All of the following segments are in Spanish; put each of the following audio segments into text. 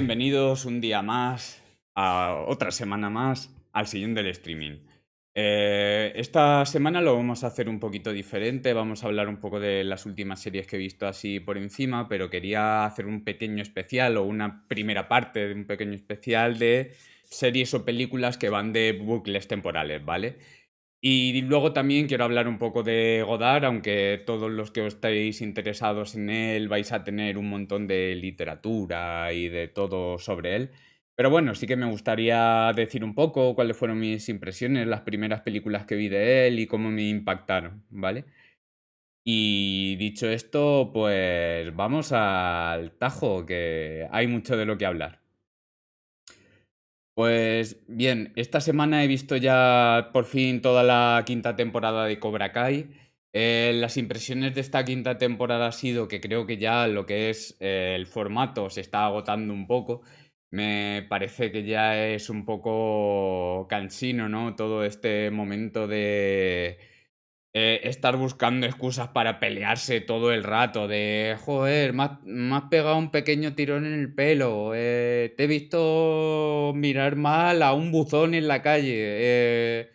Bienvenidos un día más, a otra semana más, al sillón del streaming. Esta semana lo vamos a hacer un poquito diferente, vamos a hablar un poco de las últimas series que he visto así por encima, pero quería hacer un pequeño especial o una primera parte de un pequeño especial de series o películas que van de bucles temporales, ¿vale? Y luego también quiero hablar un poco de Godard, aunque todos los que os estáis interesados en él vais a tener un montón de literatura y de todo sobre él. Pero bueno, sí que me gustaría decir un poco cuáles fueron mis impresiones, las primeras películas que vi de él y cómo me impactaron, ¿vale? Y dicho esto, pues vamos al tajo, que hay mucho de lo que hablar. Pues bien, esta semana he visto ya por fin toda la quinta temporada de Cobra Kai. Las impresiones de esta quinta temporada ha sido que creo que ya lo que es el formato se está agotando un poco. Me parece que ya es un poco cansino, ¿no? Todo este momento de estar buscando excusas para pelearse todo el rato, de, joder, me has pegado un pequeño tirón en el pelo, te he visto mirar mal a un buzón en la calle,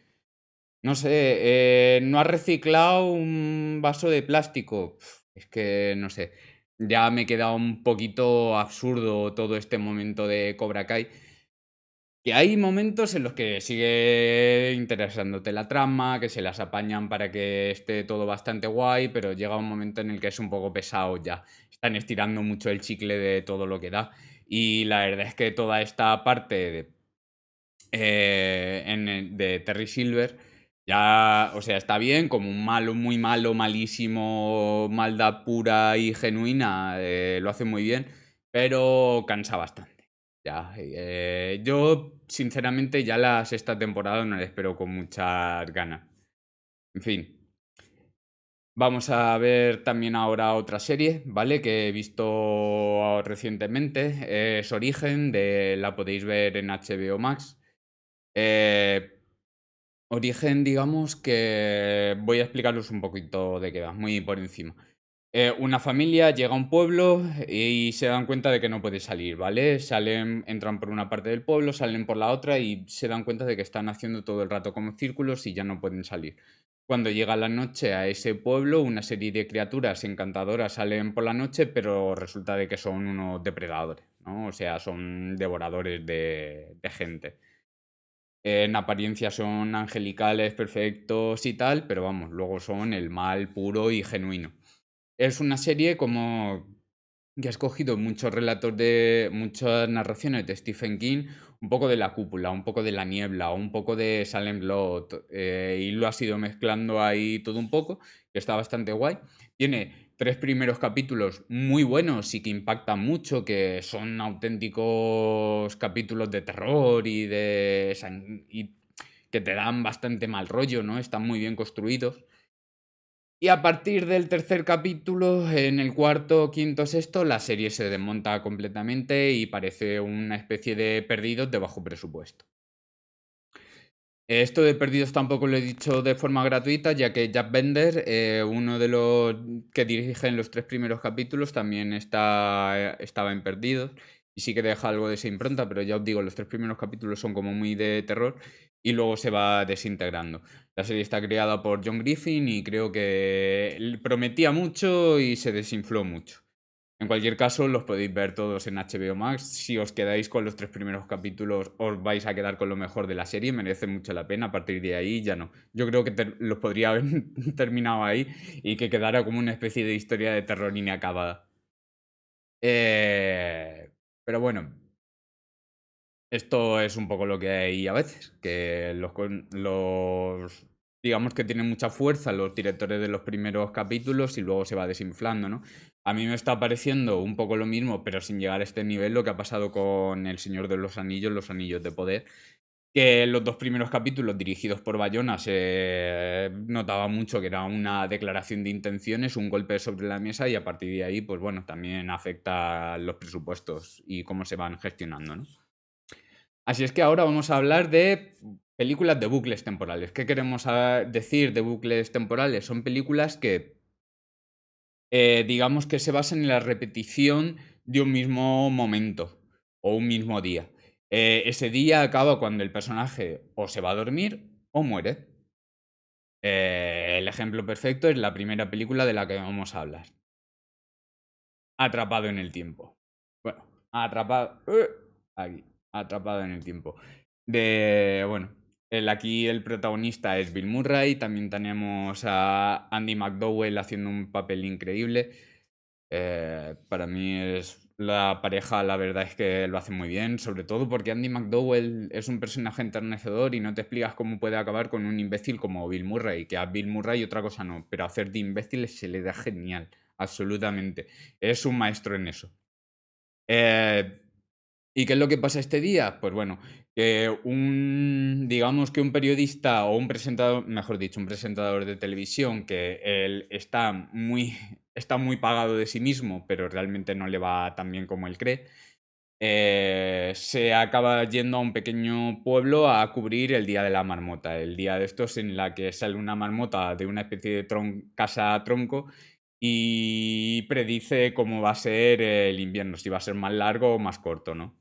no sé, no has reciclado un vaso de plástico. Es que, no sé, ya me queda un poquito absurdo todo este momento de Cobra Kai. Que hay momentos en los que sigue interesándote la trama, que se las apañan para que esté todo bastante guay, pero llega un momento en el que es un poco pesado ya. Están estirando mucho el chicle de todo lo que da. Y la verdad es que toda esta parte de Terry Silver ya, o sea, está bien, como un malo, muy malo, malísimo, maldad pura y genuina, lo hace muy bien, pero cansa bastante. Ya, yo, sinceramente, ya la sexta temporada no la espero con muchas ganas. En fin, vamos a ver también ahora otra serie, ¿vale? Que he visto recientemente. Es Origen, la podéis ver en HBO Max. Eh, Origen, digamos que voy a explicaros un poquito de qué va, muy por encima. Una familia llega a un pueblo y se dan cuenta de que no puede salir, ¿vale? Salen, entran por una parte del pueblo, salen por la otra y se dan cuenta de que están haciendo todo el rato como círculos y ya no pueden salir. Cuando llega la noche a ese pueblo, una serie de criaturas encantadoras salen por la noche, pero resulta de que son unos depredadores, ¿no? O sea, son devoradores de gente. En apariencia son angelicales, perfectos y tal, pero vamos, luego son el mal puro y genuino. Es una serie como que ha escogido muchos relatos de muchas narraciones de Stephen King, un poco de La Cúpula, un poco de La Niebla, un poco de Salem Lot, y lo ha ido mezclando ahí todo un poco, que está bastante guay. Tiene tres primeros capítulos muy buenos y que impactan mucho, que son auténticos capítulos de terror y que te dan bastante mal rollo, ¿no? Están muy bien construidos. Y a partir del tercer capítulo, en el cuarto, quinto, sexto, la serie se desmonta completamente y parece una especie de Perdidos de bajo presupuesto. Esto de Perdidos tampoco lo he dicho de forma gratuita, ya que Jack Bender, uno de los que dirigen los tres primeros capítulos, también estaba en Perdidos. Y sí que deja algo de esa impronta, pero ya os digo, los tres primeros capítulos son como muy de terror y luego se va desintegrando. La serie está creada por John Griffin y creo que prometía mucho y se desinfló mucho. En cualquier caso, los podéis ver todos en HBO Max. Si os quedáis con los tres primeros capítulos, os vais a quedar con lo mejor de la serie. Merece mucho la pena. A partir de ahí ya no. Yo creo que los podría haber terminado ahí y que quedara como una especie de historia de terror inacabada. Pero bueno, esto es un poco lo que hay a veces, que digamos que tienen mucha fuerza los directores de los primeros capítulos y luego se va desinflando, ¿no? A mí me está pareciendo un poco lo mismo, pero sin llegar a este nivel, lo que ha pasado con El Señor de los Anillos de Poder, que en los dos primeros capítulos dirigidos por Bayona se notaba mucho que era una declaración de intenciones, un golpe sobre la mesa y a partir de ahí, pues bueno, también afecta los presupuestos y cómo se van gestionando, ¿no? Así es que ahora vamos a hablar de películas de bucles temporales. ¿Qué queremos decir de bucles temporales? Son películas que, digamos que se basan en la repetición de un mismo momento. o un mismo día. Ese día acaba cuando el personaje o se va a dormir o muere. El ejemplo perfecto es la primera película de la que vamos a hablar. Atrapado en el tiempo. Bueno, atrapado. Aquí, atrapado en el tiempo. Bueno, aquí el protagonista es Bill Murray. También tenemos a Andy McDowell haciendo un papel increíble. Para mí es la pareja, la verdad es que lo hace muy bien, sobre todo porque Andy McDowell es un personaje enternecedor y no te explicas cómo puede acabar con un imbécil como Bill Murray, que a Bill Murray otra cosa no, pero hacer de imbécil se le da genial, absolutamente. Es un maestro en eso. Eh, ¿Y qué es lo que pasa este día? Pues bueno, digamos que un periodista o un presentador, mejor dicho, un presentador de televisión que él está muy pagado de sí mismo, pero realmente no le va tan bien como él cree, se acaba yendo a un pequeño pueblo a cubrir el Día de la Marmota, el día de estos en la que sale una marmota de una especie de casa tronco y predice cómo va a ser el invierno, si va a ser más largo o más corto, ¿no?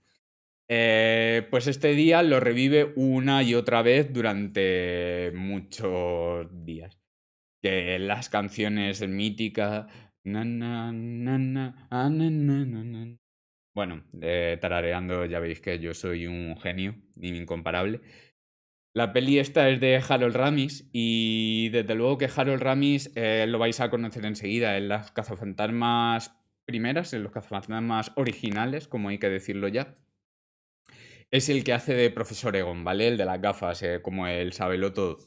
Pues este día lo revive una y otra vez durante muchos días. Que las canciones míticas. Na, na, na, na, na. Bueno, tarareando ya veis que yo soy un genio incomparable. La peli esta es de Harold Ramis y desde luego que Harold Ramis lo vais a conocer enseguida en las cazafantasmas primeras, en los cazafantasmas originales, como hay que decirlo ya. Es el que hace de profesor Egon, ¿vale? El de las gafas, como el sabelo todo.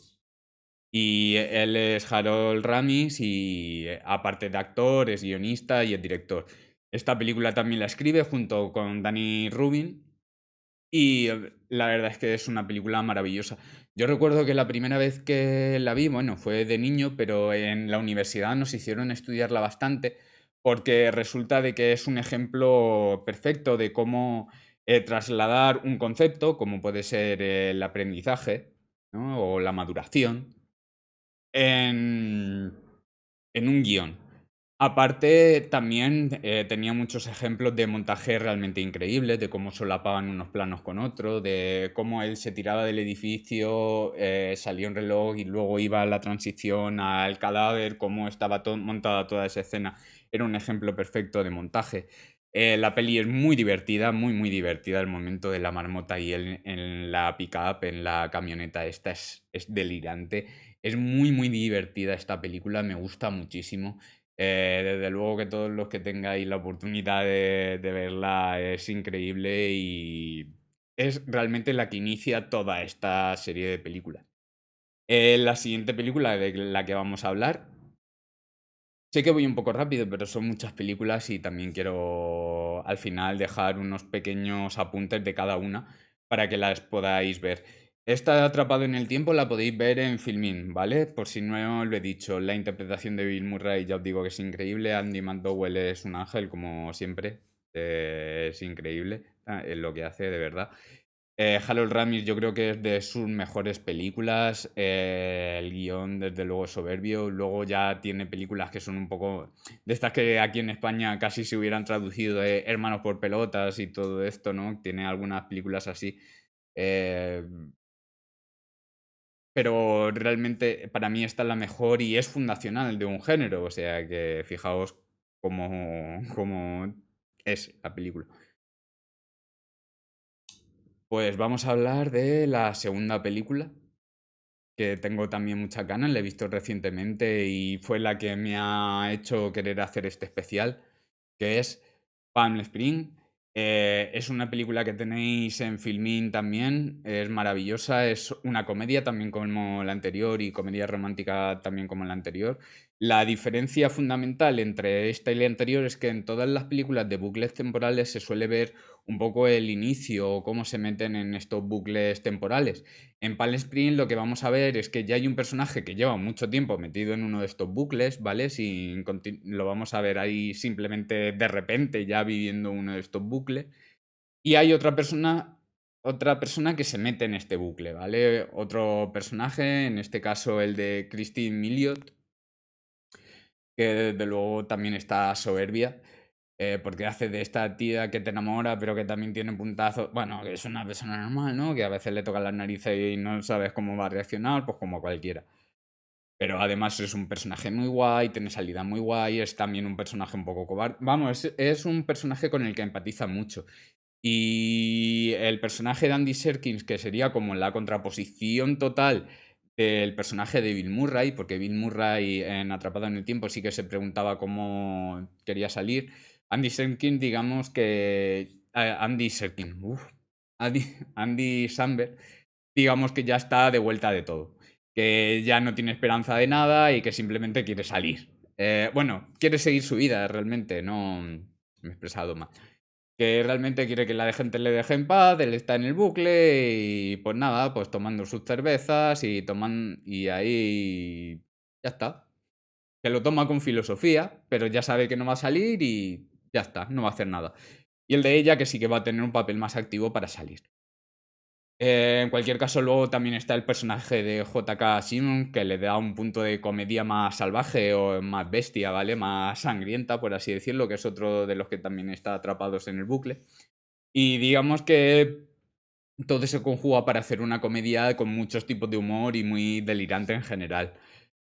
Y él es Harold Ramis y aparte de actor, es guionista y es director. Esta película también la escribe junto con Danny Rubin y la verdad es que es una película maravillosa. Yo recuerdo que la primera vez que la vi, bueno, fue de niño, pero en la universidad nos hicieron estudiarla bastante porque resulta de que es un ejemplo perfecto de cómo trasladar un concepto, como puede ser el aprendizaje, ¿no? O la maduración, en, en un guión. Aparte, también tenía muchos ejemplos de montaje realmente increíbles, de cómo solapaban unos planos con otros, de cómo él se tiraba del edificio, salía un reloj y luego iba la transición al cadáver, cómo estaba montada toda esa escena. Era un ejemplo perfecto de montaje. La peli es muy divertida, muy divertida. El momento de la marmota y él en la pick-up, en la camioneta, esta es delirante. Es muy divertida esta película, me gusta muchísimo. Desde luego que todos los que tengáis la oportunidad de verla es increíble y es realmente la que inicia toda esta serie de películas. La siguiente película de la que vamos a hablar, sé que voy un poco rápido, pero son muchas películas y también quiero al final dejar unos pequeños apuntes de cada una para que las podáis ver. Esta Atrapado en el tiempo la podéis ver en Filmin, ¿vale? Por si no lo he dicho, la interpretación de Bill Murray ya os digo que es increíble. Andy McDowell es un ángel, como siempre. Es increíble en lo que hace, de verdad. Harold Ramis yo creo que es de sus mejores películas. El guión, desde luego, es soberbio. Luego ya tiene películas que son un poco de estas que aquí en España casi se hubieran traducido de Hermanos por pelotas y todo esto, ¿no? Tiene algunas películas así. Eh, pero realmente para mí esta es la mejor y es fundacional de un género. O sea que fijaos cómo es la película. Pues vamos a hablar de la segunda película, que tengo también muchas ganas, la he visto recientemente y fue la que me ha hecho querer hacer este especial, que es Palm Spring. Es una película que tenéis en Filmin también, es maravillosa, es una comedia también como la anterior y comedia romántica también como la anterior. La diferencia fundamental entre esta y la anterior es que en todas las películas de bucles temporales se suele ver un poco el inicio o cómo se meten en estos bucles temporales. En Palm Springs lo que vamos a ver es que ya hay un personaje que lleva mucho tiempo metido en uno de estos bucles, ¿vale? Lo vamos a ver ahí simplemente de repente ya viviendo uno de estos bucles. Y hay otra persona que se mete en este bucle, ¿vale? Otro personaje, en este caso el de Christine Miliot, que desde luego también está soberbia. porque hace de esta tía que te enamora, pero que también tiene puntazos. Bueno, que es una persona normal, ¿no? Que a veces le tocan las narices y no sabes cómo va a reaccionar, pues como cualquiera. Pero además es un personaje muy guay, tiene salida muy guay, es también un personaje un poco cobarde. Vamos, es un personaje con el que empatiza mucho. Y el personaje de Andy Serkins, que sería como la contraposición total del personaje de Bill Murray, porque Bill Murray en Atrapado en el Tiempo sí que se preguntaba cómo quería salir. Andy Serkins, digamos que. Andy Serkins, Andy Samberg, digamos que ya está de vuelta de todo. Que ya no tiene esperanza de nada y que simplemente quiere salir. Bueno, quiere seguir su vida realmente, no me he expresado mal. Que realmente quiere que la gente le deje en paz, él está en el bucle y pues nada, pues tomando sus cervezas y ahí ya está. Se lo toma con filosofía, pero ya sabe que no va a salir y ya está, no va a hacer nada. Y el de ella que sí que va a tener un papel más activo para salir. En cualquier caso, luego también está el personaje de J.K. Simmons, que le da un punto de comedia más salvaje o más bestia, ¿vale? Más sangrienta, por así decirlo, que es otro de los que también está atrapados en el bucle. Y digamos que todo se conjuga para hacer una comedia con muchos tipos de humor y muy delirante en general.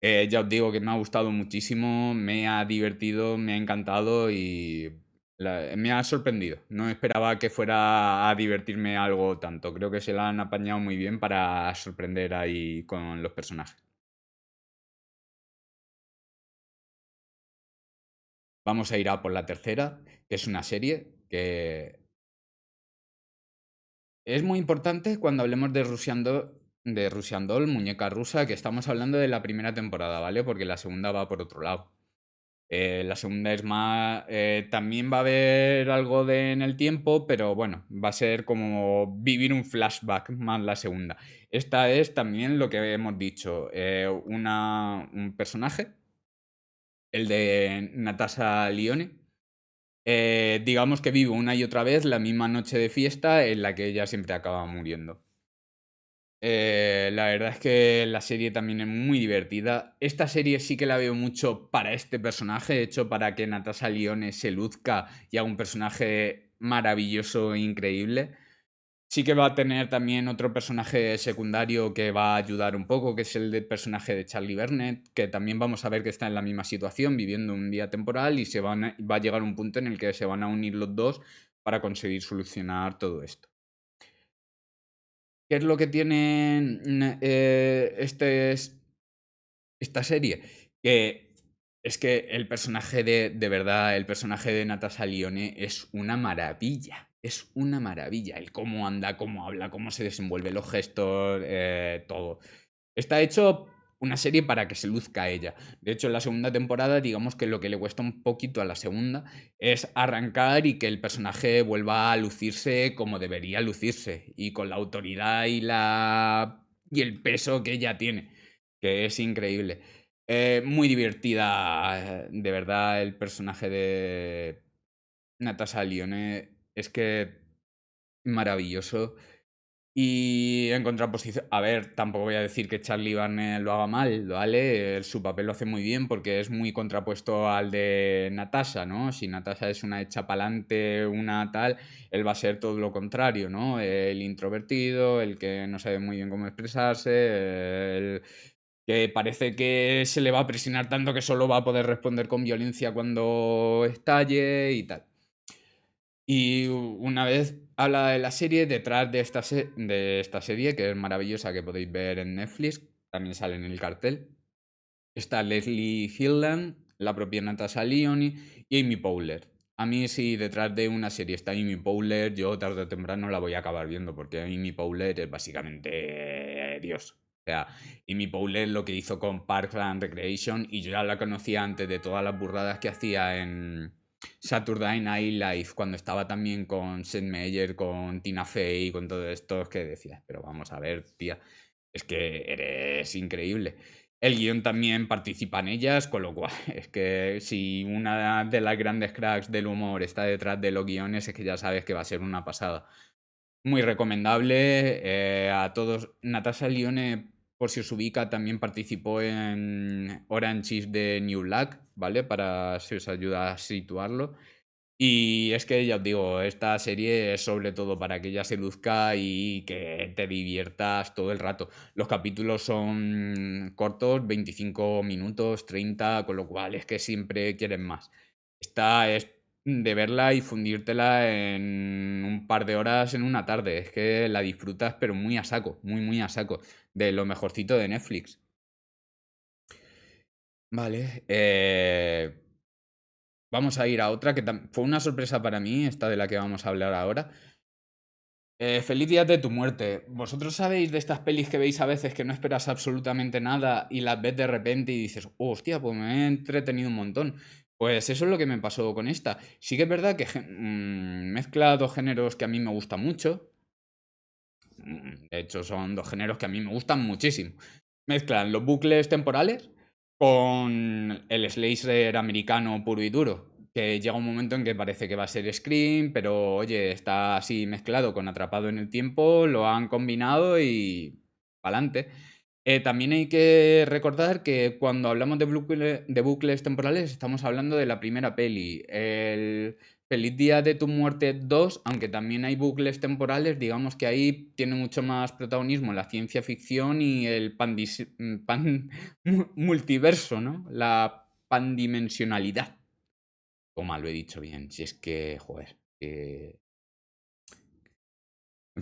Ya os digo que me ha gustado muchísimo, me ha divertido, me ha encantado y me ha sorprendido. No esperaba que fuera a divertirme algo tanto. Creo que se la han apañado muy bien para sorprender ahí con los personajes. Vamos a ir a por la tercera, que es una serie que es muy importante cuando hablemos de Russian Doll, muñeca rusa, que estamos hablando de la primera temporada, ¿vale? Porque la segunda va por otro lado. La segunda es más. También va a haber algo de en el tiempo, pero bueno, va a ser como vivir un flashback más la segunda. Esta es también lo que hemos dicho: un personaje, el de Natasha Lyonne. Digamos que vive una y otra vez la misma noche de fiesta en la que ella siempre acaba muriendo. La verdad es que la serie también es muy divertida. Esta serie sí que la veo mucho para este personaje, hecho para que Natasha Lyonne se luzca y haga un personaje maravilloso e increíble. Sí que va a tener también otro personaje secundario que va a ayudar un poco, que es el del personaje de Charlie Burnett, que también vamos a ver que está en la misma situación, viviendo un día temporal y va a llegar un punto en el que se van a unir los dos para conseguir solucionar todo esto. ¿Qué es lo que tiene esta serie? Que es que el personaje de verdad, el personaje de Natasha Lyonne es una maravilla. Es una maravilla. El cómo anda, cómo habla, cómo se desenvuelve, los gestos, todo. Está hecho una serie para que se luzca ella. De hecho, en la segunda temporada, digamos que lo que le cuesta un poquito a la segunda es arrancar y que el personaje vuelva a lucirse como debería lucirse. Y con la autoridad y el peso que ella tiene. Que es increíble. Muy divertida, de verdad, el personaje de Natasha Lyonne. Es que maravilloso. Y en contraposición, a ver, tampoco voy a decir que Charlie Barnett lo haga mal, ¿vale? Su papel lo hace muy bien porque es muy contrapuesto al de Natasha, ¿no? Si Natasha es una hecha pa'lante, una tal, él va a ser todo lo contrario, ¿no? El introvertido, el que no sabe muy bien cómo expresarse, el que parece que se le va a presionar tanto que solo va a poder responder con violencia cuando estalle y tal. Y una vez habla de la serie, detrás de esta serie, que es maravillosa, que podéis ver en Netflix, también sale en el cartel, está Leslie Hilland, la propia Natasha Lyonne y Amy Poehler. A mí si detrás de una serie está Amy Poehler, yo tarde o temprano la voy a acabar viendo, porque Amy Poehler es básicamente Dios. O sea, Amy Poehler lo que hizo con Parks and Recreation, y yo ya la conocía antes de todas las burradas que hacía en Saturday Night Live, cuando estaba también con Seth Meyer, con Tina Fey, con todo esto, es que decías, pero vamos a ver, tía, es que eres increíble. El guión también participa en ellas, con lo cual es que si una de las grandes cracks del humor está detrás de los guiones, es que ya sabes que va a ser una pasada. Muy recomendable a todos. Natasha Lyonne, por si os ubica, también participó en Orange is the New Black, ¿vale? Para si os ayuda a situarlo. Y es que ya os digo, esta serie es sobre todo para que ella seduzca y que te diviertas todo el rato. Los capítulos son cortos, 25 minutos, 30, con lo cual es que siempre quieren más. Esta es de verla y fundírtela en un par de horas en una tarde. Es que la disfrutas, pero muy a saco, muy, muy a saco. De lo mejorcito de Netflix. Vale. Vamos a ir a otra que fue una sorpresa para mí, esta de la que vamos a hablar ahora. Feliz día de tu muerte. ¿Vosotros sabéis de estas pelis que veis a veces que no esperas absolutamente nada y las ves de repente y dices, "Oh, hostia, pues me he entretenido un montón"? Pues eso es lo que me pasó con esta. Sí que es verdad que mezcla dos géneros que a mí me gustan mucho. De hecho, son dos géneros que a mí me gustan muchísimo. Mezclan los bucles temporales con el slasher americano puro y duro. Que llega un momento en que parece que va a ser Scream, pero oye, está así mezclado con Atrapado en el tiempo, lo han combinado y pa'lante. También hay que recordar que cuando hablamos de bucles temporales estamos hablando de la primera peli. El Feliz Día de tu Muerte 2, aunque también hay bucles temporales, digamos que ahí tiene mucho más protagonismo la ciencia ficción y el multiverso, ¿no? La pandimensionalidad. Toma, lo he dicho bien. Si es que, joder, en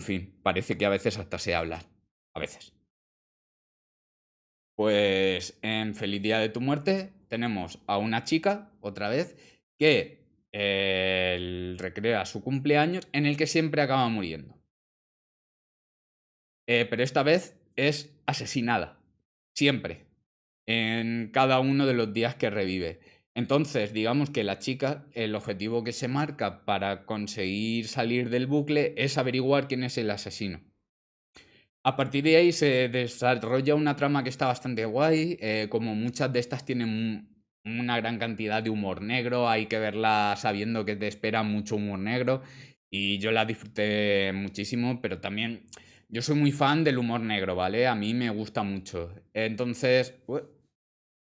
fin, parece que a veces hasta sé hablar. A veces. Pues en Feliz Día de tu Muerte tenemos a una chica, otra vez, que recrea su cumpleaños en el que siempre acaba muriendo. Pero esta vez es asesinada. Siempre. En cada uno de los días que revive. Entonces, digamos que la chica, el objetivo que se marca para conseguir salir del bucle es averiguar quién es el asesino. A partir de ahí se desarrolla una trama que está bastante guay. Como muchas de estas tienen una gran cantidad de humor negro, hay que verla sabiendo que te espera mucho humor negro. Y yo la disfruté muchísimo, pero también yo soy muy fan del humor negro, ¿vale? A mí me gusta mucho. Entonces,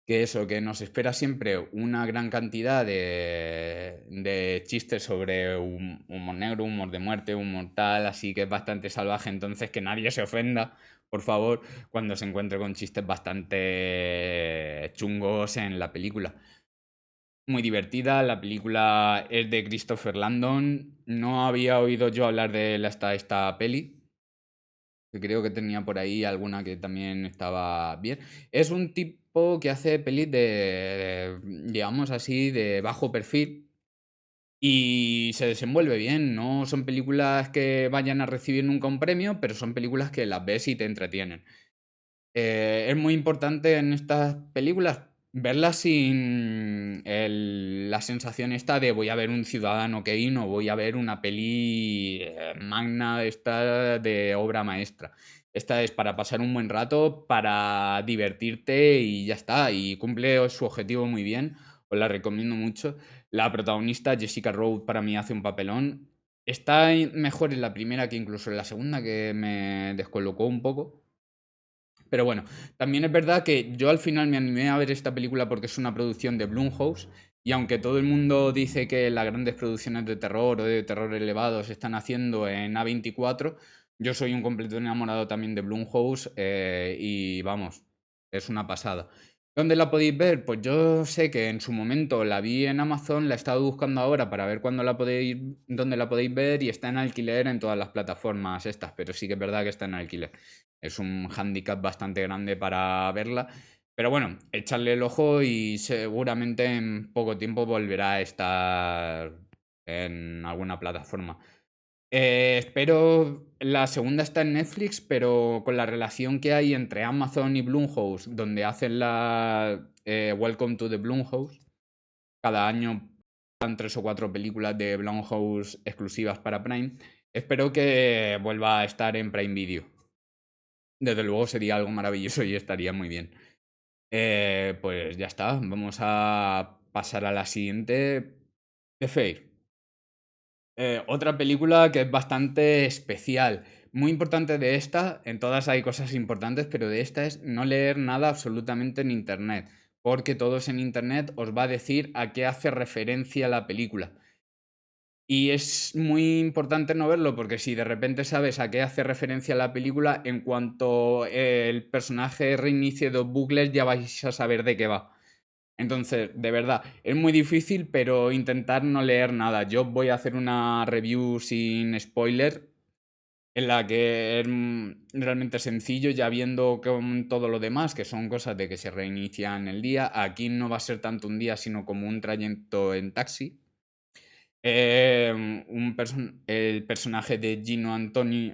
que eso, que nos espera siempre una gran cantidad de chistes sobre humor negro, humor de muerte, humor tal, así que es bastante salvaje, entonces que nadie se ofenda, por favor, cuando se encuentre con chistes bastante chungos en la película. Muy divertida, la película es de Christopher Landon, no había oído yo hablar de él hasta esta peli, que creo que tenía por ahí alguna que también estaba bien. Es un tipo que hace pelis digamos así, de bajo perfil y se desenvuelve bien. No son películas que vayan a recibir nunca un premio, pero son películas que las ves y te entretienen. Es muy importante en estas películas verlas sin la sensación esta de voy a ver un Ciudadano Kane o voy a ver una peli magna esta de obra maestra. Esta es para pasar un buen rato, para divertirte y ya está. Y cumple su objetivo muy bien. Os la recomiendo mucho. La protagonista, Jessica Rabbit, para mí hace un papelón. Está mejor en la primera que incluso en la segunda, que me descolocó un poco. Pero bueno, también es verdad que yo al final me animé a ver esta película porque es una producción de Blumhouse y aunque todo el mundo dice que las grandes producciones de terror o de terror elevado se están haciendo en A24, yo soy un completo enamorado también de Blumhouse y vamos, es una pasada. ¿Dónde la podéis ver? Pues yo sé que en su momento la vi en Amazon, la he estado buscando ahora para ver dónde la podéis ver y está en alquiler en todas las plataformas estas, pero sí que es verdad que está en alquiler. Es un hándicap bastante grande para verla. Pero bueno, echarle el ojo y seguramente en poco tiempo volverá a estar en alguna plataforma. Espero. La segunda está en Netflix, pero con la relación que hay entre Amazon y Blumhouse, donde hacen la Welcome to the Blumhouse, cada año dan 3 o 4 películas de Blumhouse exclusivas para Prime. Espero que vuelva a estar en Prime Video. Desde luego sería algo maravilloso y estaría muy bien. Pues ya está, vamos a pasar a la siguiente. The Fair. Otra película que es bastante especial. Muy importante de esta, en todas hay cosas importantes, pero de esta es no leer nada absolutamente en internet, porque todos en internet os va a decir a qué hace referencia la película. Y es muy importante no verlo, porque si de repente sabes a qué hace referencia la película, en cuanto el personaje reinicie dos bucles, ya vais a saber de qué va. Entonces, de verdad, es muy difícil, pero intentar no leer nada. Yo voy a hacer una review sin spoiler, en la que es realmente sencillo, ya viendo con todo lo demás, que son cosas de que se reinician el día. Aquí no va a ser tanto un día, sino como un trayecto en taxi. El personaje de Gino Anthony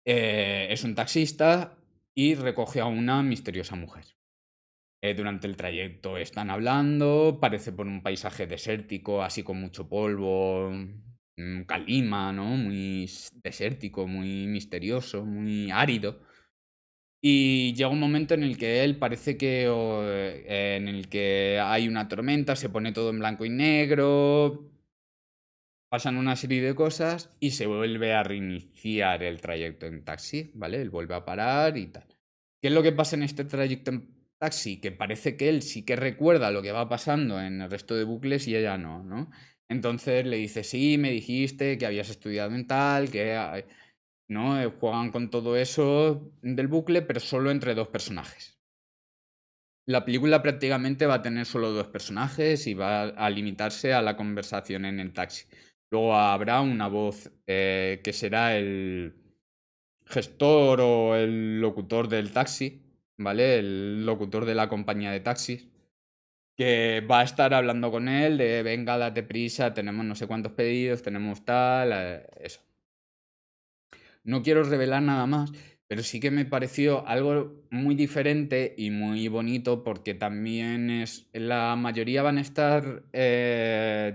es un taxista y recoge a una misteriosa mujer. Durante el trayecto están hablando, parece por un paisaje desértico, así con mucho polvo, calima, ¿no? Muy desértico, muy misterioso, muy árido. Y llega un momento en el que él parece que en el que hay una tormenta, se pone todo en blanco y negro, pasan una serie de cosas y se vuelve a reiniciar el trayecto en taxi, ¿vale? Él vuelve a parar y tal. ¿Qué es lo que pasa en este trayecto en taxi? Que parece que él sí que recuerda lo que va pasando en el resto de bucles y ella no, ¿no? Entonces le dice, sí, me dijiste que habías estudiado en tal, que... ¿no? Juegan con todo eso del bucle, pero solo entre dos personajes. La película prácticamente va a tener solo dos personajes y va a limitarse a la conversación en el taxi. Luego habrá una voz que será el gestor o el locutor del taxi, ¿vale? El locutor de la compañía de taxis, que va a estar hablando con él de, venga, date prisa, tenemos no sé cuántos pedidos, tenemos tal, eso. No quiero revelar nada más, pero sí que me pareció algo muy diferente y muy bonito porque también es, la mayoría van a estar,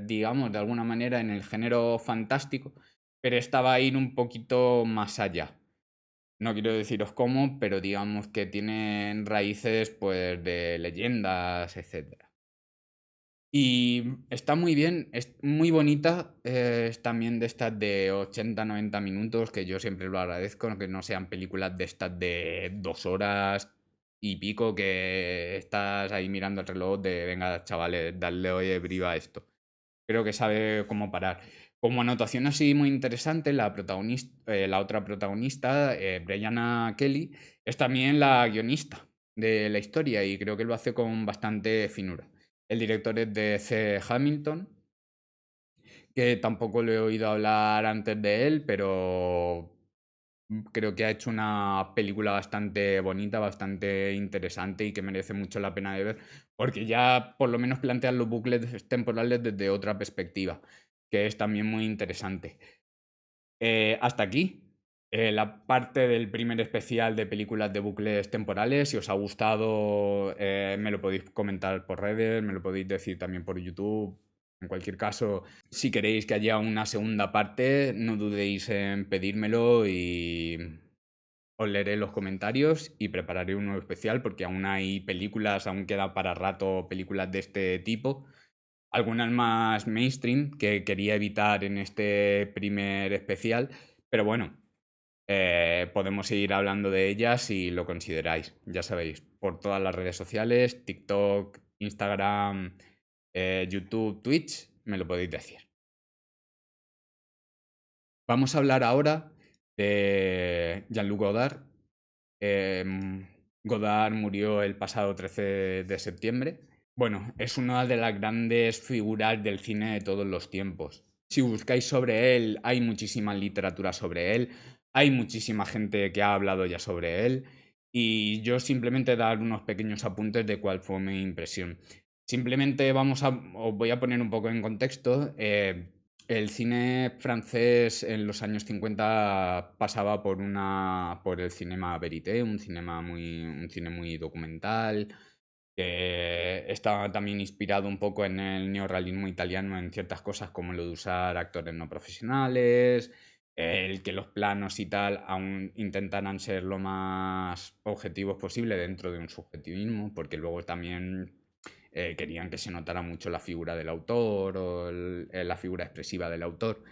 digamos, de alguna manera en el género fantástico, pero esta va a ir un poquito más allá. No quiero deciros cómo, pero digamos que tienen raíces pues de leyendas, etcétera. Y está muy bien, es muy bonita, es también de estas de 80-90 minutos, que yo siempre lo agradezco, que no sean películas de estas de 2 horas y pico, que estás ahí mirando el reloj de, venga, chavales, darle hoy briva a esto. Creo que sabe cómo parar. Como anotación así muy interesante, la otra protagonista, Brianna Kelly, es también la guionista de la historia y creo que lo hace con bastante finura. El director es de C. Hamilton, que tampoco le he oído hablar antes de él, pero creo que ha hecho una película bastante bonita, bastante interesante y que merece mucho la pena de ver, porque ya por lo menos plantean los bucles temporales desde otra perspectiva, que es también muy interesante. Hasta aquí. La parte del primer especial de películas de bucles temporales. Si os ha gustado, me lo podéis comentar por redes, me lo podéis decir también por YouTube. En cualquier caso, si queréis que haya una segunda parte, no dudéis en pedírmelo y os leeré los comentarios y prepararé un nuevo especial porque aún hay películas, aún queda para rato películas de este tipo. Algunas más mainstream que quería evitar en este primer especial, pero bueno, podemos seguir hablando de ellas si lo consideráis. Ya sabéis, por todas las redes sociales, TikTok, Instagram, YouTube, Twitch, me lo podéis decir. Vamos a hablar ahora de Jean-Luc Godard. Godard murió el pasado 13 de septiembre. Bueno, es una de las grandes figuras del cine de todos los tiempos. Si buscáis sobre él, hay muchísima literatura sobre él, hay muchísima gente que ha hablado ya sobre él, y yo simplemente dar unos pequeños apuntes de cuál fue mi impresión. Simplemente os voy a poner un poco en contexto. El cine francés en los años 50 pasaba por el cinema verité, un cine muy documental, que estaba también inspirado un poco en el neorrealismo italiano en ciertas cosas como lo de usar actores no profesionales, el que los planos y tal aún intentaran ser lo más objetivos posible dentro de un subjetivismo, porque luego también querían que se notara mucho la figura del autor o la figura expresiva del autor.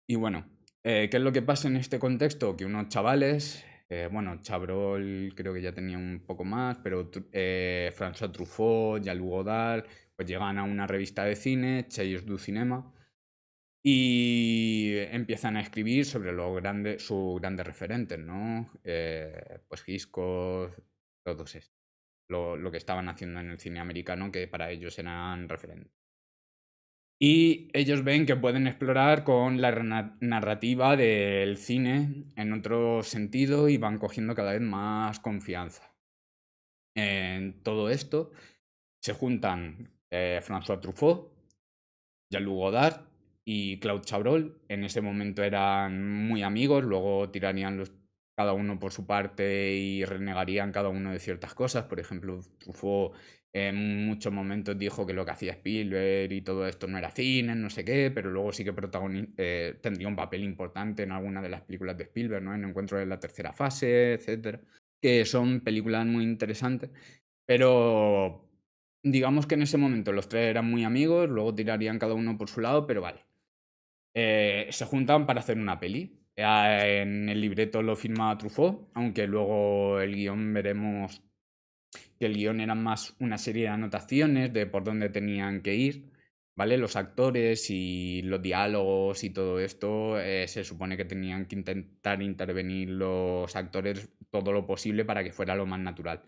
Y bueno, ¿qué es lo que pasa en este contexto? Que unos chavales Bueno, Chabrol creo que ya tenía un poco más, pero François Truffaut, Jean-Luc Godard, pues llegan a una revista de cine, Cheyos du Cinema, y empiezan a escribir sobre sus grandes referentes, ¿no? Pues Hitchcock, todos estos, lo que estaban haciendo en el cine americano, que para ellos eran referentes. Y ellos ven que pueden explorar con la narrativa del cine en otro sentido y van cogiendo cada vez más confianza. En todo esto se juntan François Truffaut, Jean-Luc Godard y Claude Chabrol. En ese momento eran muy amigos, luego tirarían cada uno por su parte y renegarían cada uno de ciertas cosas. Por ejemplo, Truffaut en muchos momentos dijo que lo que hacía Spielberg y todo esto no era cine, no sé qué, pero luego sí que tendría un papel importante en alguna de las películas de Spielberg, ¿no? En Encuentro de la tercera fase, etcétera, que son películas muy interesantes, pero digamos que en ese momento los tres eran muy amigos, luego tirarían cada uno por su lado, pero vale. Se juntan para hacer una peli. En el libreto lo firma Truffaut, aunque luego el guión veremos que el guión era más una serie de anotaciones de por dónde tenían que ir, ¿vale? Los actores y los diálogos y todo esto, se supone que tenían que intentar intervenir los actores todo lo posible para que fuera lo más natural.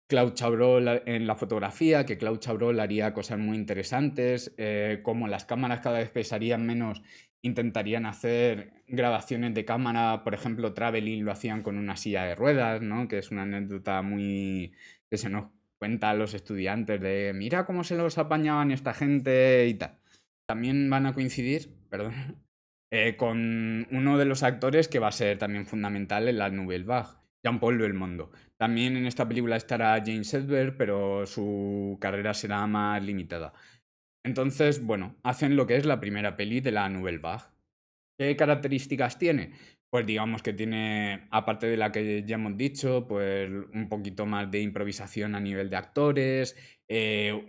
Claude Chabrol en la fotografía, que Claude Chabrol haría cosas muy interesantes, como las cámaras cada vez pesarían menos, intentarían hacer grabaciones de cámara, por ejemplo, Traveling lo hacían con una silla de ruedas, ¿no? Que es una anécdota muy que se nos cuenta a los estudiantes de mira cómo se los apañaban esta gente y tal. También van a coincidir, perdón, con uno de los actores que va a ser también fundamental en la Nouvelle Vague, Jean-Paul Belmondo. También en esta película estará James Edward, pero su carrera será más limitada. Entonces, bueno, hacen lo que es la primera peli de la Nouvelle Vague. ¿Qué características tiene? Pues digamos que tiene, aparte de la que ya hemos dicho, pues un poquito más de improvisación a nivel de actores,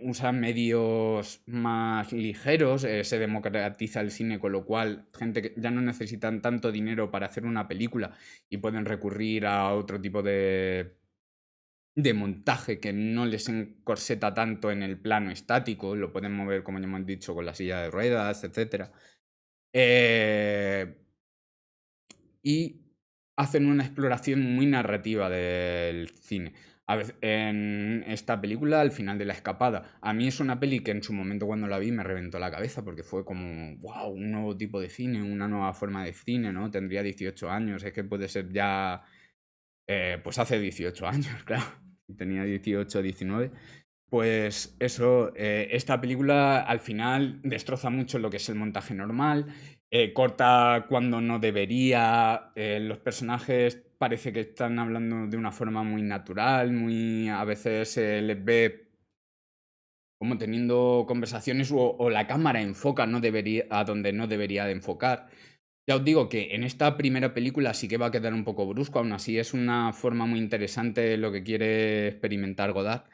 usan medios más ligeros, se democratiza el cine, con lo cual gente que ya no necesitan tanto dinero para hacer una película y pueden recurrir a otro tipo de montaje que no les encorseta tanto en el plano estático, lo pueden mover, como ya hemos dicho, con la silla de ruedas, etc. Y hacen una exploración muy narrativa del cine. En esta película, al final de La Escapada, a mí es una peli que en su momento cuando la vi me reventó la cabeza porque fue como, wow, un nuevo tipo de cine, una nueva forma de cine, ¿no? Tendría 18 años, es que puede ser ya, pues hace 18 años, claro, tenía 18, 19. Pues eso, esta película al final destroza mucho lo que es el montaje normal, corta cuando no debería, los personajes parece que están hablando de una forma muy natural, muy a veces se les ve como teniendo conversaciones o la cámara enfoca no debería, a donde no debería de enfocar. Ya os digo que en esta primera película sí que va a quedar un poco brusco, aún así es una forma muy interesante lo que quiere experimentar Godard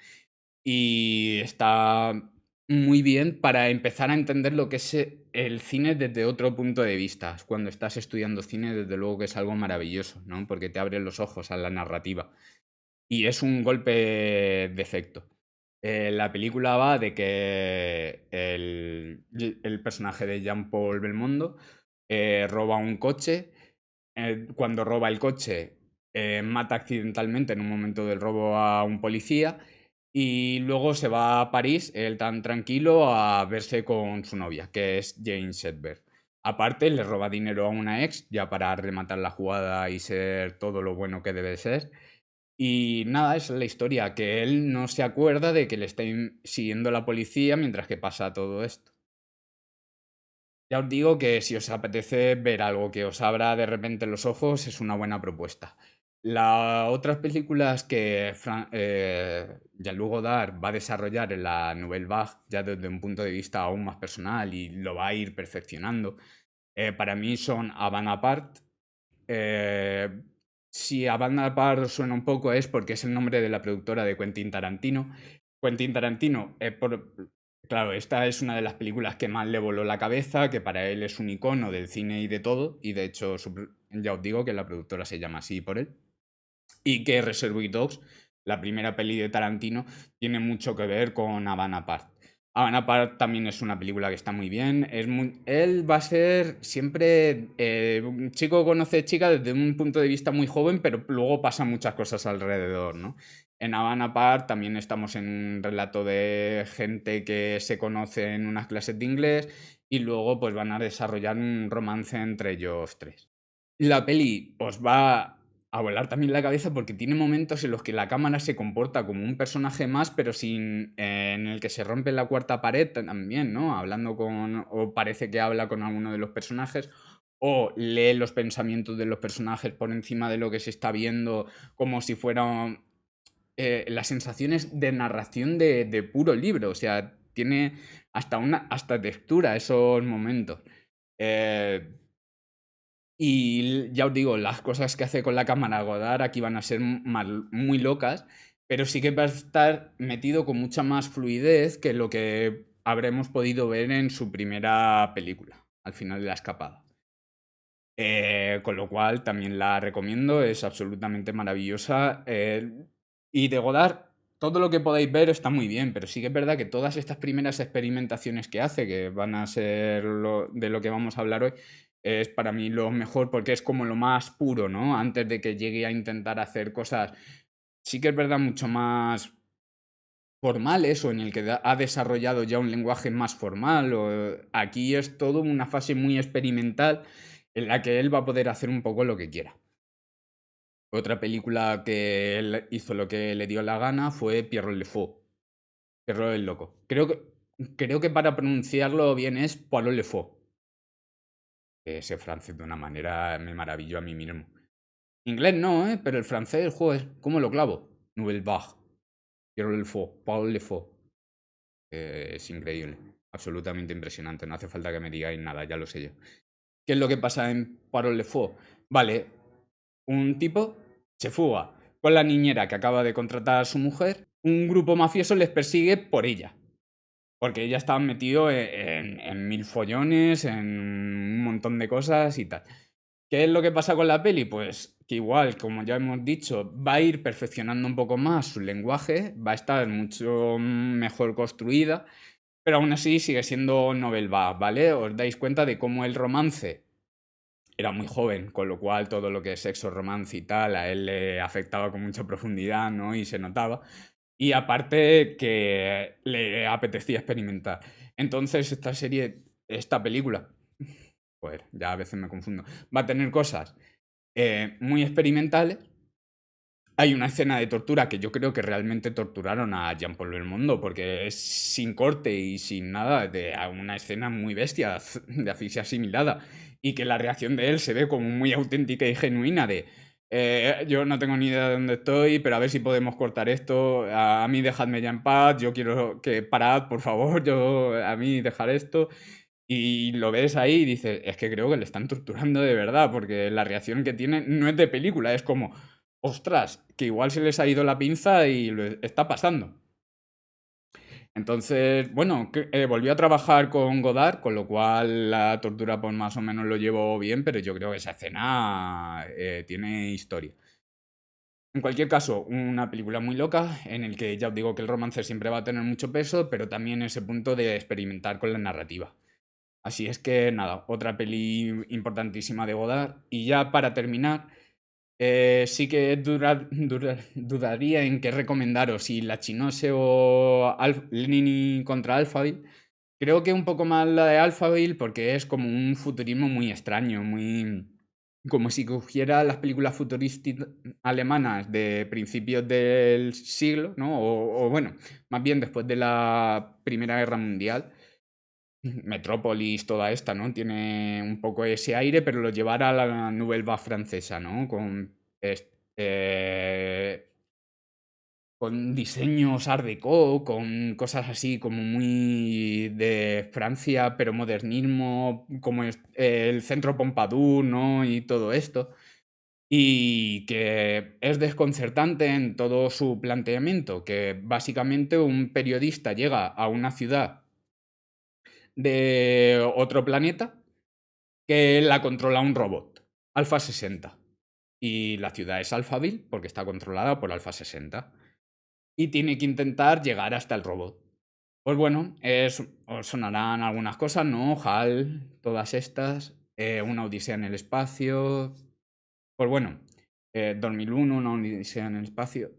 y está muy bien para empezar a entender lo que es el cine desde otro punto de vista. Cuando estás estudiando cine, desde luego que es algo maravilloso, ¿no? Porque te abre los ojos a la narrativa. Y es un golpe de efecto. La película va de que el personaje de Jean-Paul Belmondo roba un coche. Cuando roba el coche, mata accidentalmente en un momento del robo a un policía y luego se va a París, él tan tranquilo, a verse con su novia, que es Jane Sedberg. Aparte, le roba dinero a una ex, ya para rematar la jugada y ser todo lo bueno que debe ser. Y nada, esa es la historia, que él no se acuerda de que le está siguiendo la policía mientras que pasa todo esto. Ya os digo que si os apetece ver algo que os abra de repente los ojos, es una buena propuesta. Las otras películas que Jean-Luc Godard va a desarrollar en la Nouvelle Vague, ya desde un punto de vista aún más personal y lo va a ir perfeccionando, para mí son Havana Apart. Eh, si Havana Apart os suena un poco es porque es el nombre de la productora de Quentin Tarantino. Quentin Tarantino, claro, esta es una de las películas que más le voló la cabeza, que para él es un icono del cine y de todo, y de hecho ya os digo que la productora se llama así por él. Y que Reservoir Dogs, la primera peli de Tarantino, tiene mucho que ver con Havana Park. Havana Park también es una película que está muy bien. Él va a ser siempre un chico que conoce chica desde un punto de vista muy joven, pero luego pasan muchas cosas alrededor, ¿no? En Havana Park también estamos en un relato de gente que se conoce en unas clases de inglés y luego pues van a desarrollar un romance entre ellos tres. La peli os va a volar también la cabeza porque tiene momentos en los que la cámara se comporta como un personaje más, pero sin en el que se rompe la cuarta pared también, ¿no? Hablando con o parece que habla con alguno de los personajes o lee los pensamientos de los personajes por encima de lo que se está viendo como si fuera las sensaciones de narración de puro libro, o sea, tiene hasta textura esos momentos. Eh, y ya os digo, las cosas que hace con la cámara Godard aquí van a ser muy locas, pero sí que va a estar metido con mucha más fluidez que lo que habremos podido ver en su primera película, al final de la escapada. Con lo cual también la recomiendo, es absolutamente maravillosa. Y de Godard, todo lo que podáis ver está muy bien, pero sí que es verdad que todas estas primeras experimentaciones que hace, que van a ser de lo que vamos a hablar hoy, es para mí lo mejor porque es como lo más puro, ¿no? Antes de que llegue a intentar hacer cosas, sí que es verdad, mucho más formales o en el que ha desarrollado ya un lenguaje más formal. Aquí es todo una fase muy experimental en la que él va a poder hacer un poco lo que quiera. Otra película que él hizo lo que le dio la gana fue Pierrot le Fou, Pierrot el Loco. Creo que para pronunciarlo bien es Poirot le Fou. Ese francés de una manera me maravilló a mí mismo. Inglés no, ¿eh? Pero el francés, joder, ¿cómo lo clavo? Nouvelle Vague, Pierrot le Fou, Poirot le Fou. Es increíble, absolutamente impresionante. No hace falta que me digáis nada, ya lo sé yo. ¿Qué es lo que pasa en Poirot le Fou? Vale, un tipo se fuga con la niñera que acaba de contratar a su mujer. Un grupo mafioso les persigue por ella. Porque ella estaba metido en mil follones, en un montón de cosas y tal. ¿Qué es lo que pasa con la peli? Pues que igual, como ya hemos dicho, va a ir perfeccionando un poco más su lenguaje, va a estar mucho mejor construida, pero aún así sigue siendo novel vague, ¿vale? Os dais cuenta de cómo el romance era muy joven, con lo cual todo lo que es sexo, romance y tal, a él le afectaba con mucha profundidad, ¿no? Y se notaba. Y aparte que le apetecía experimentar. Entonces esta película, pues ya a veces me confundo, va a tener cosas muy experimentales. Hay una escena de tortura que yo creo que realmente torturaron a Jean-Paul Belmondo, porque es sin corte y sin nada, de una escena muy bestia, de asfixia asimilada, y que la reacción de él se ve como muy auténtica y genuina de yo no tengo ni idea de dónde estoy, pero a ver si podemos cortar esto, a mí dejadme ya en paz, yo quiero que parad, por favor, a mí dejar esto. Y lo ves ahí y dices, es que creo que le están torturando de verdad, porque la reacción que tiene no es de película, es como, ostras, que igual se les ha ido la pinza y lo está pasando. Entonces, bueno, volvió a trabajar con Godard, con lo cual la tortura pues más o menos lo llevó bien, pero yo creo que esa escena tiene historia. En cualquier caso, una película muy loca en el que ya os digo que el romance siempre va a tener mucho peso, pero también ese punto de experimentar con la narrativa. Así es que nada, otra peli importantísima de Godard. Y ya para terminar, sí que dudaría en qué recomendaros, si La Chinose o Lenin contra Alphaville. Creo que un poco más la de Alphaville porque es como un futurismo muy extraño, muy como si cogiera las películas futurísticas alemanas de principios del siglo, ¿no? O bueno, más bien después de la Primera Guerra Mundial. Metrópolis, toda esta, ¿no? Tiene un poco ese aire, pero lo llevará a la Nouvelle Vague francesa, ¿no? Con diseños art déco, con cosas así como muy de Francia, pero modernismo, como el Centro Pompidou, ¿no? Y todo esto. Y que es desconcertante en todo su planteamiento, que básicamente un periodista llega a una ciudad de otro planeta que la controla un robot, Alpha 60. y la ciudad es Alphaville porque está controlada por Alpha 60 y tiene que intentar llegar hasta el robot. Pues bueno, os sonarán algunas cosas, ¿no? HAL, todas estas, una odisea en el espacio. Pues bueno, 2001, una odisea en el espacio.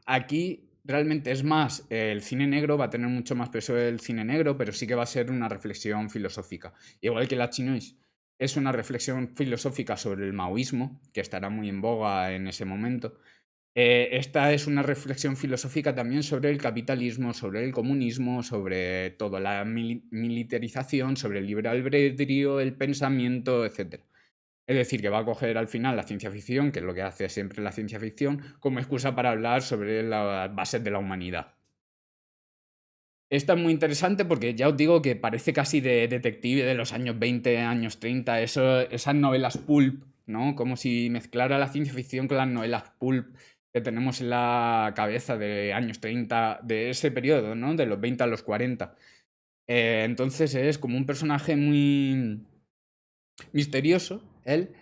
Aquí realmente es más, el cine negro va a tener mucho más peso el cine negro, pero sí que va a ser una reflexión filosófica. Igual que la Chinois es una reflexión filosófica sobre el maoísmo, que estará muy en boga en ese momento. Esta es una reflexión filosófica también sobre el capitalismo, sobre el comunismo, sobre toda la militarización, sobre el libre albedrío, el pensamiento, etc. Es decir, que va a coger al final la ciencia ficción, que es lo que hace siempre la ciencia ficción, como excusa para hablar sobre las bases de la humanidad. Esta es muy interesante porque ya os digo que parece casi de detective de los años 20, años 30, esas novelas pulp, ¿no? Como si mezclara la ciencia ficción con las novelas pulp que tenemos en la cabeza de años 30, de ese periodo, ¿no? De los 20 a los 40. Entonces es como un personaje muy misterioso, él,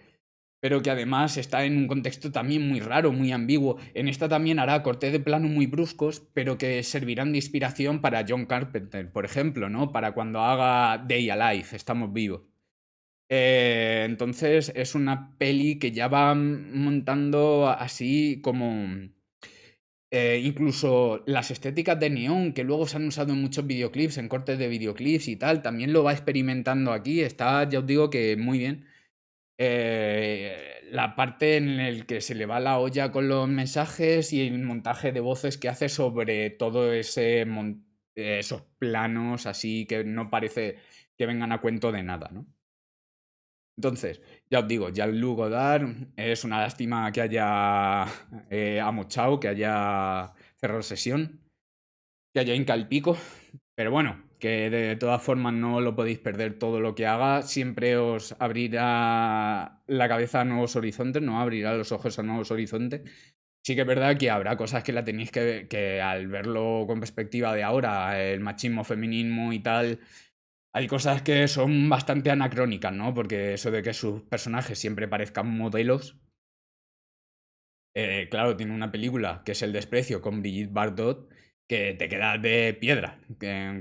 pero que además está en un contexto también muy raro, muy ambiguo. En esta también hará cortes de plano muy bruscos, pero que servirán de inspiración para John Carpenter, por ejemplo, ¿no? Para cuando haga Day Alive, Estamos Vivos. Entonces es una peli que ya va montando así como... incluso las estéticas de neón que luego se han usado en muchos videoclips, en cortes de videoclips y tal, también lo va experimentando aquí. Está, ya os digo que muy bien. La parte en la que se le va la olla con los mensajes y el montaje de voces que hace sobre todo esos planos así que no parece que vengan a cuento de nada, ¿no? Entonces, ya os digo, Jean-Luc Godard es una lástima que haya amochado, que haya cerrado sesión, que haya hinca el pico, pero bueno, que de todas formas no lo podéis perder todo lo que haga, siempre os abrirá la cabeza a nuevos horizontes, no abrirá los ojos a nuevos horizontes. Sí que es verdad que habrá cosas que la tenéis que al verlo con perspectiva de ahora, el machismo, feminismo y tal, hay cosas que son bastante anacrónicas, ¿no? Porque eso de que sus personajes siempre parezcan modelos. Claro, tiene una película que es El desprecio con Brigitte Bardot que te quedas de piedra,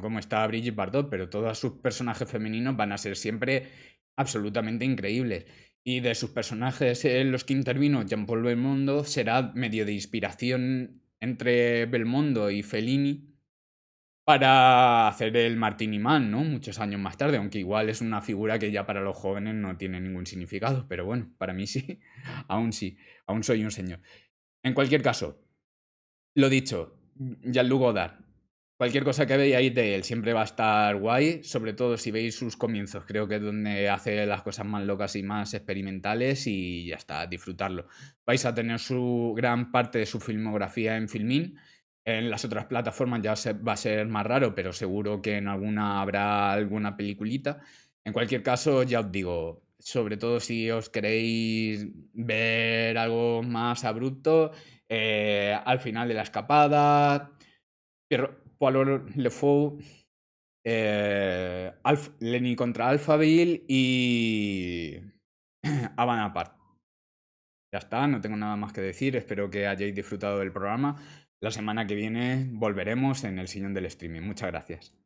cómo está Brigitte Bardot, pero todos sus personajes femeninos van a ser siempre absolutamente increíbles. Y de sus personajes en los que intervino Jean-Paul Belmondo será medio de inspiración entre Belmondo y Fellini para hacer el Martini Man, ¿no? Muchos años más tarde, aunque igual es una figura que ya para los jóvenes no tiene ningún significado, pero bueno, para mí sí, sí, aún soy un señor. En cualquier caso, lo dicho, Jean-Luc Godard, cualquier cosa que veáis de él siempre va a estar guay, sobre todo si veis sus comienzos, creo que es donde hace las cosas más locas y más experimentales y ya está, disfrutarlo. Vais a tener su gran parte de su filmografía en Filmin. En las otras plataformas ya va a ser más raro, pero seguro que en alguna habrá alguna peliculita. En cualquier caso, ya os digo, sobre todo si os queréis ver algo más abrupto, al final de la escapada, Poirot Le Fou, Lenny contra Alphaville y Havana Park. Ya está, no tengo nada más que decir, espero que hayáis disfrutado del programa. La semana que viene volveremos en el sillón del streaming. Muchas gracias.